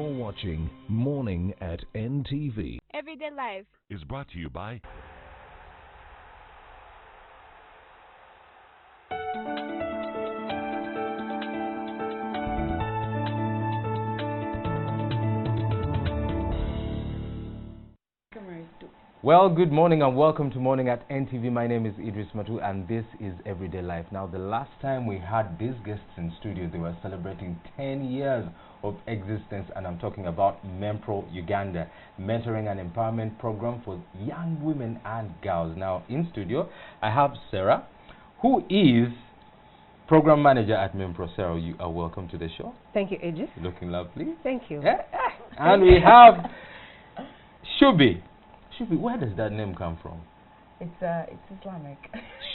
You're watching Morning at NTV. Everyday Life Is brought to you by Well, good morning and welcome to Morning at NTV. My name is Idris Matu and this is Everyday Life. Now, the last time we had these guests in studio, they were celebrating 10 years of existence, and I'm talking about MEMPROW Uganda, Mentoring and Empowerment Program for Young Women and Girls. Now, in studio, I have Sarah, who is Program Manager at MEMPROW. Sarah, you are welcome to the show. Thank you, Idris. Looking lovely. Thank you. Yeah. And we have Shubi. Shubi, where does that name come from? It's Islamic.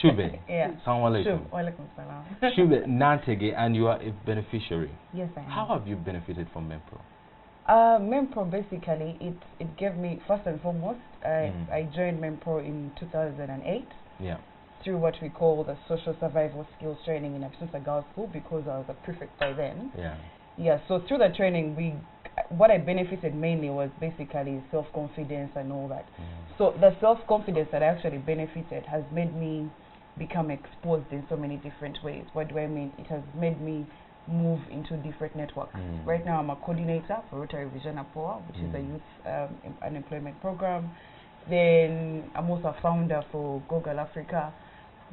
Shubi. Yeah. Assalamu alaikum. Shub. Walaikum salam. Shubi Nantege, and you are a beneficiary. Yes, I am. How have you benefited from MEMPROW? MEMPROW, basically, it gave me, first and foremost, I joined MEMPROW in 2008. Yeah. Through what we call the Social Survival Skills Training in Absusa Girls School, because I was a prefect by then. Yeah. Yeah, so through the training, what I benefited mainly was basically self-confidence and all that. So the self-confidence that I actually benefited has made me become exposed in so many different ways. What do I mean? It has made me move into different networks. Right now I'm a coordinator for Rotary Vision Apoa, which is a youth unemployment program. Then I'm also a founder for Google Africa.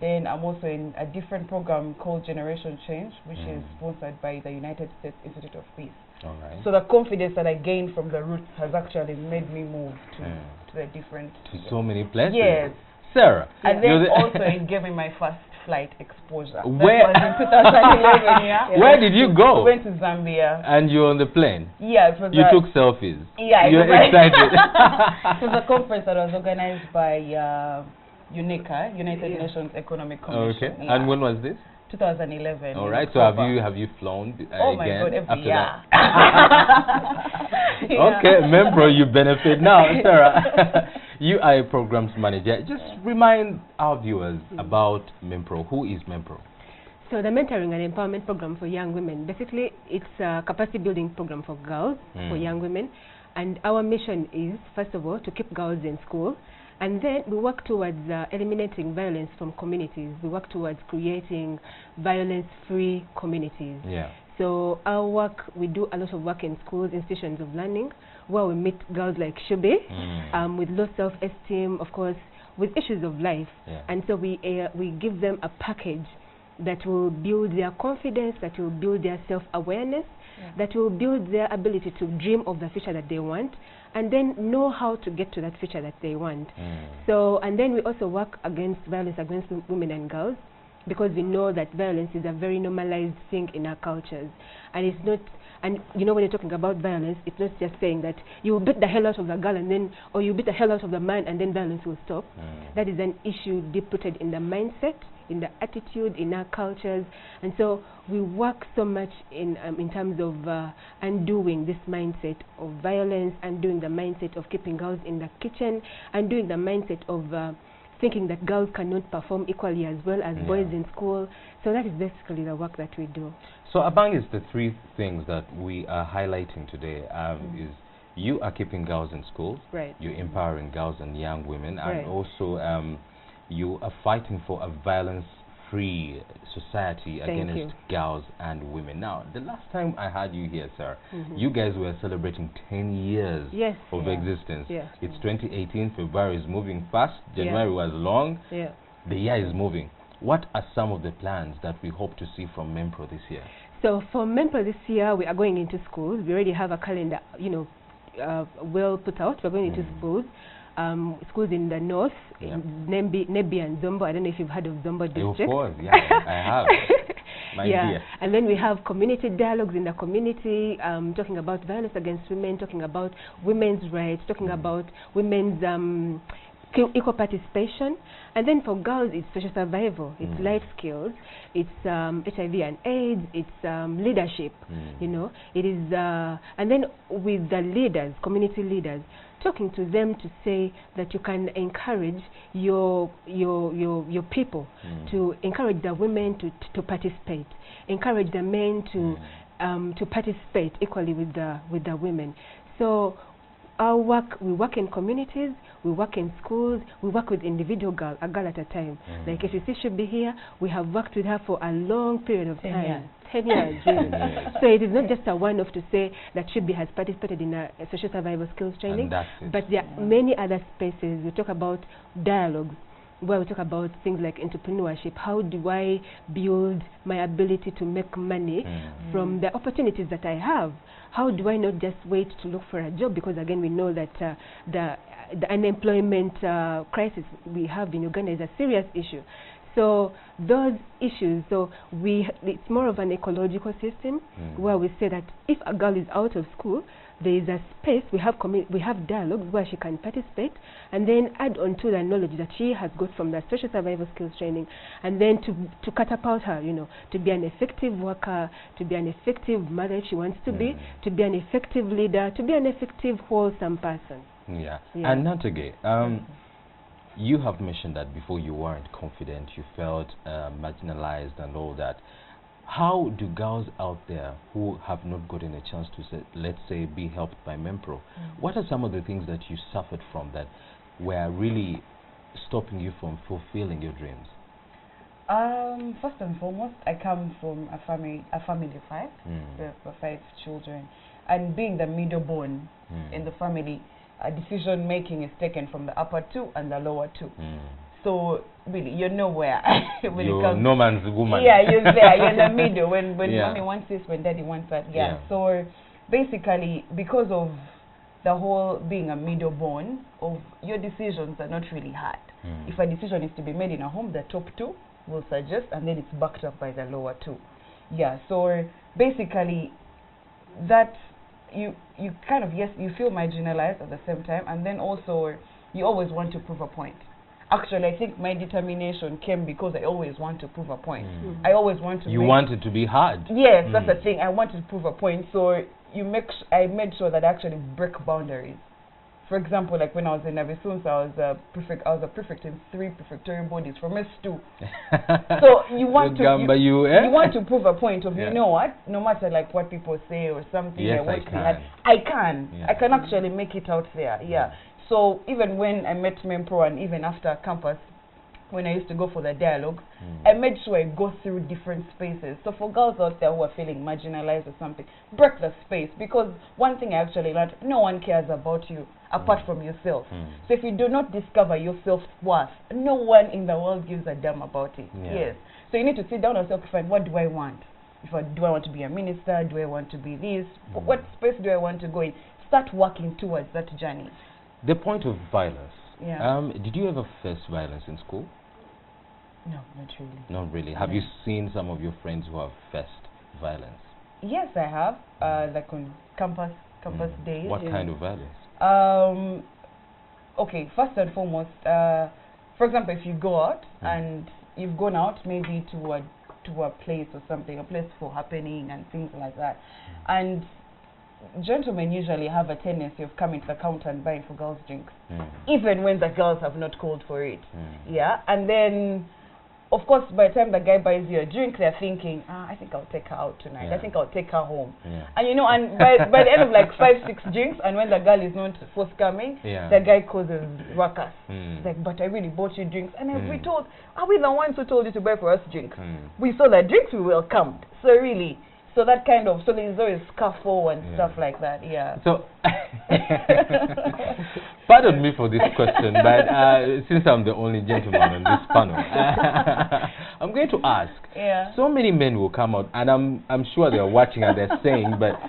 Then I'm also in a different program called Generation Change, which is sponsored by the United States Institute of Peace. All right. So the confidence that I gained from the roots has actually made me move to the different... To so many places. Yes. Sarah. And then also it gave me my first flight exposure. Where? That was in 2011, yeah. Where did you go? We went to Zambia. And you're on the plane? Yeah. It was you took selfies? Yeah. You're excited? It was a conference that was organized by UNECA, United Nations Economic Commission. Okay. Yeah. And when was this? 2011. All right. So have you flown oh my again God, every year. Okay, MEMPROW, you benefit. Now, Sarah, you are a programs manager. Just remind our viewers about MEMPROW. Who is MEMPROW? So the Mentoring and Empowerment Program for Young Women, basically it's a capacity building program for girls, for young women. And our mission is, first of all, to keep girls in school. And then we work towards eliminating violence from communities. We work towards creating violence-free communities. Yeah. So our work, we do a lot of work in schools, institutions of learning, where we meet girls like Shubi, with low self-esteem, of course, with issues of life. Yeah. And so we give them a package that will build their confidence, that will build their self-awareness, that will build their ability to dream of the future that they want, and then know how to get to that future that they want. So, and then we also work against violence against women and girls, because we know that violence is a very normalized thing in our cultures. And it's not, and you know, when you're talking about violence, it's not just saying that you beat the hell out of the girl and then, or you beat the hell out of the man and then violence will stop. That is an issue deep-rooted in the mindset, in the attitude, in our cultures. And so we work so much in terms of undoing this mindset of violence, undoing the mindset of keeping girls in the kitchen, undoing the mindset of thinking that girls cannot perform equally as well as boys in school. So that is basically the work that we do. So among the three things that we are highlighting today is you are keeping girls in schools, you're empowering girls and young women, and also you are fighting for a violence-free society against girls and women. Now, the last time I had you here, sir, you guys were celebrating 10 years of existence. It's 2018, February is moving fast, January was long, the year is moving. What are some of the plans that we hope to see from MEMPROW this year? So for MEMPROW this year, we are going into schools. We already have a calendar, you know, well put out. We're going into schools. Schools in the north, in Nebi and Zombo. I don't know if you've heard of Zombo district. Of course, yeah, I have. My dear. And then we have community dialogues in the community, talking about violence against women, talking about women's rights, talking about women's equal participation. And then for girls, it's social survival, it's life skills, it's HIV and AIDS, it's leadership, you know. It is, and then with the leaders, community leaders, talking to them to say that you can encourage your people, to encourage the women to participate, encourage the men to to participate equally with the women. So our work, we work in communities, we work in schools, we work with individual girl, a girl at a time. Like if you see should be here, we have worked with her for a long period of time. 10 years, really. So it is not just a one-off to say that Should Be has participated in a social survival skills training, but there are many other spaces. We talk about dialogues, where we talk about things like entrepreneurship. How do I build my ability to make money from the opportunities that I have? How do I not just wait to look for a job? Because again, we know that the unemployment crisis we have in Uganda is a serious issue. So those issues, it's more of an ecological system where we say that if a girl is out of school, there is a space, we have dialogues where she can participate and then add on to the knowledge that she has got from the social survival skills training, and then to catapult her, to be an effective worker, to be an effective mother if she wants to be an effective leader, to be an effective, wholesome person. And Nantage, you have mentioned that before you weren't confident, you felt marginalized and all that. How do girls out there who have not gotten a chance to, let's say, be helped by MEMPROW, what are some of the things that you suffered from that were really stopping you from fulfilling your dreams? First and foremost, I come from a family of 5, with 5 children, and being the middle born in the family, decision making is taken from the upper 2 and the lower 2. So really, you're nowhere. You're no man's woman. Yeah, you're there. You're in the middle. When mommy wants this, when daddy wants that. So basically, because of the whole being a middle born, of your decisions are not really hard. If a decision is to be made in a home, the top 2 will suggest, and then it's backed up by the lower 2. So basically, that you kind of, you feel marginalized at the same time, and then also you always want to prove a point. Actually, I think my determination came because I always want to prove a point. I always want to. You want it to be hard. Yes, that's the thing. I wanted to prove a point, so I made sure that I actually break boundaries. For example, like when I was in Navisunsa, I was a prefect in 3 prefectorial bodies from S2. So you want you want to prove a point of, you know what, no matter like what people say or something. Yes, I can actually make it out there. So even when I met MEMPROW, and even after campus, when I used to go for the dialogue, I made sure I go through different spaces. So for girls out there who are feeling marginalized or something, break the space. Because one thing I actually learned, no one cares about you apart from yourself. So if you do not discover your self-worth, no one in the world gives a damn about it. So you need to sit down and say, what do I want? Do I want to be a minister? Do I want to be this? What space do I want to go in? Start working towards that journey. The point of violence. Did you ever face violence in school? No, not really. Not really. Have you seen some of your friends who have faced violence? Yes, I have. Like on campus days. What kind of violence? Okay, first and foremost, for example, if you go out and you've gone out maybe to a place or something, a place for happening and things like that, and gentlemen usually have a tendency of coming to the counter and buying for girls' drinks, even when the girls have not called for it. And then, of course, by the time the guy buys you a drink, they're thinking, I think I'll take her out tonight. I think I'll take her home. And and by the end of like 5-6 drinks, and when the girl is not forthcoming, the guy causes ruckus. It's like, but I really bought you drinks, and we told, are we the ones who told you to buy for us drinks? We saw the drinks, we welcomed. So really. So that kind of, so there's always scuffle and stuff like that, So, pardon me for this question, but since I'm the only gentleman on this panel, I'm going to ask. So many men will come out, and I'm sure they're watching and they're saying, but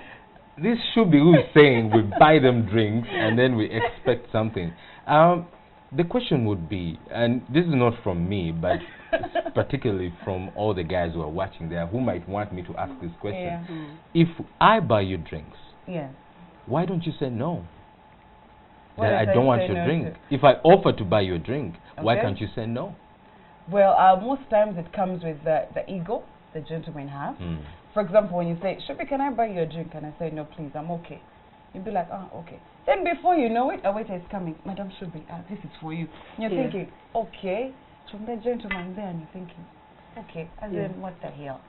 this should be who is saying we buy them drinks and then we expect something. The question would be, and this is not from me, but particularly from all the guys who are watching there who might want me to ask this question. If I buy you drinks, why don't you say no? That I don't want your drink. If I offer to buy you a drink, why can't you say no? Well, most times it comes with the ego the gentlemen have. For example, when you say, Shubi, can I buy you a drink? And I say, no, please, I'm okay. You'd be like, okay. Then before you know it, a waiter is coming. Madam Shubi, this is for you. And you're thinking, okay. From that gentleman there, and you're thinking, okay, and then what the hell?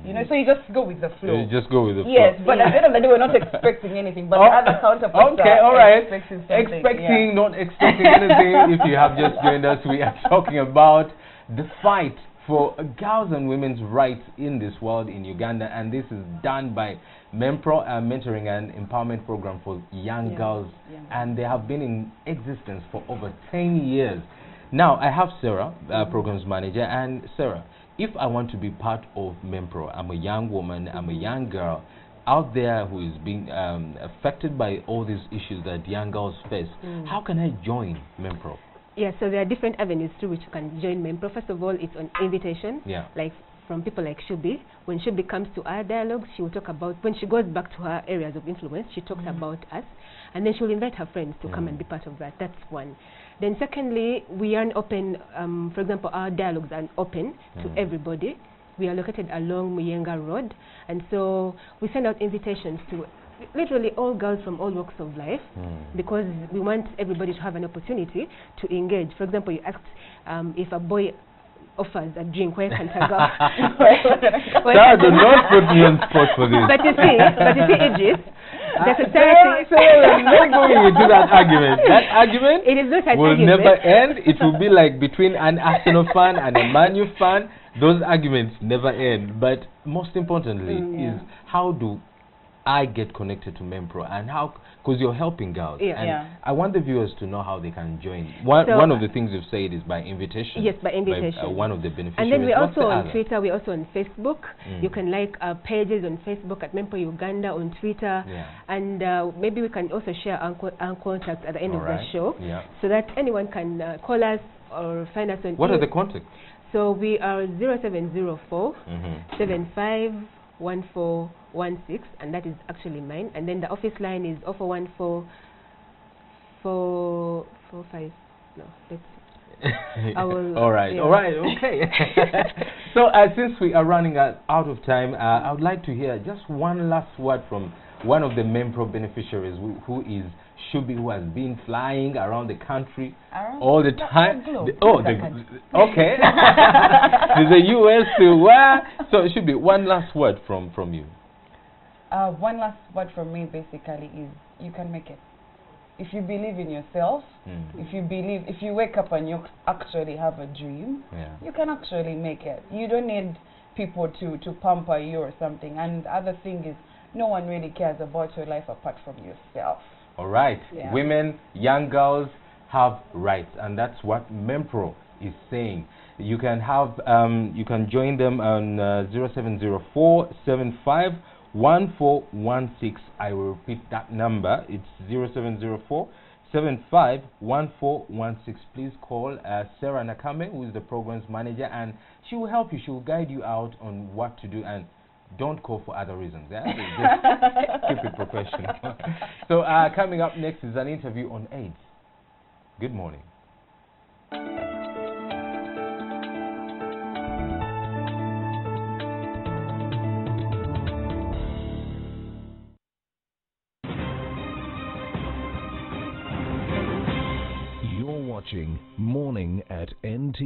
You know, so you just go with the flow. You just go with the flow. Yes, but at the end of the day, we're not expecting anything. But the other counterparts okay, all right. Expecting, not expecting anything. If you have just joined us, we are talking about the fight for girls' and women's rights in this world in Uganda, and this is done by MEMPROW, a mentoring and empowerment program for young girls, and they have been in existence for over 10 years. Now, I have Sarah, programs manager, and Sarah, if I want to be part of MEMPROW, I'm a young woman, I'm a young girl out there who is being affected by all these issues that young girls face, how can I join MEMPROW? Yeah, so there are different avenues through which you can join MEMPROW. First of all, it's on invitation, like from people like Shubi. When Shubi comes to our dialogues, she will talk about, when she goes back to her areas of influence, she talks about us, and then she'll invite her friends to come and be part of that. That's one. Then secondly, we are open, for example, our dialogues are open to everybody. We are located along Muyenga Road, and so we send out invitations to literally all girls from all walks of life, because we want everybody to have an opportunity to engage. For example, you asked if a boy offers a drink, where can I go? Sarah, do not put me on spot for this. But you see, Idris, the society... Sarah, not going into that argument. That argument it is not an will argument. never end. It will be like between an Arsenal fan and a Man U fan. Those arguments never end. But most importantly is how do I get connected to MEMPROW, and how, because you're helping girls, and I want the viewers to know how they can join. One of the things you've said is by invitation. Yes, by invitation. By, one of the beneficiaries. And then we're also on Twitter, we're also on Facebook. You can like our pages on Facebook at MEMPROW Uganda, on Twitter, and maybe we can also share our contacts at the end of the show, so that anyone can call us or find us on. What are the contacts? So we are 0704 751416, and that is actually mine. And then the office line is 0414 445. No, that's all right, okay. So since we are running out of time, I would like to hear just one last word from one of the MEMPROW beneficiaries, who is Shubi, who has been flying around the country all the time. Okay. To the US, to where? So Shubi, one last word from you. One last word from me basically is you can make it. If you believe in yourself, if you wake up and you actually have a dream, you can actually make it. You don't need people to pamper you or something. And the other thing is, no one really cares about your life apart from yourself. All right. Women, young girls have rights, and that's what MEMPROW is saying. You can have, you can join them on 0704 75 1416. I will repeat that number. It's 0704 75 1416. Please call Sarah Nakame, who is the programs manager, and she will help you. She will guide you out on what to do, and don't call for other reasons. Just keep it professional. So coming up next is an interview on AIDS. Good morning. You're watching Morning at NTV.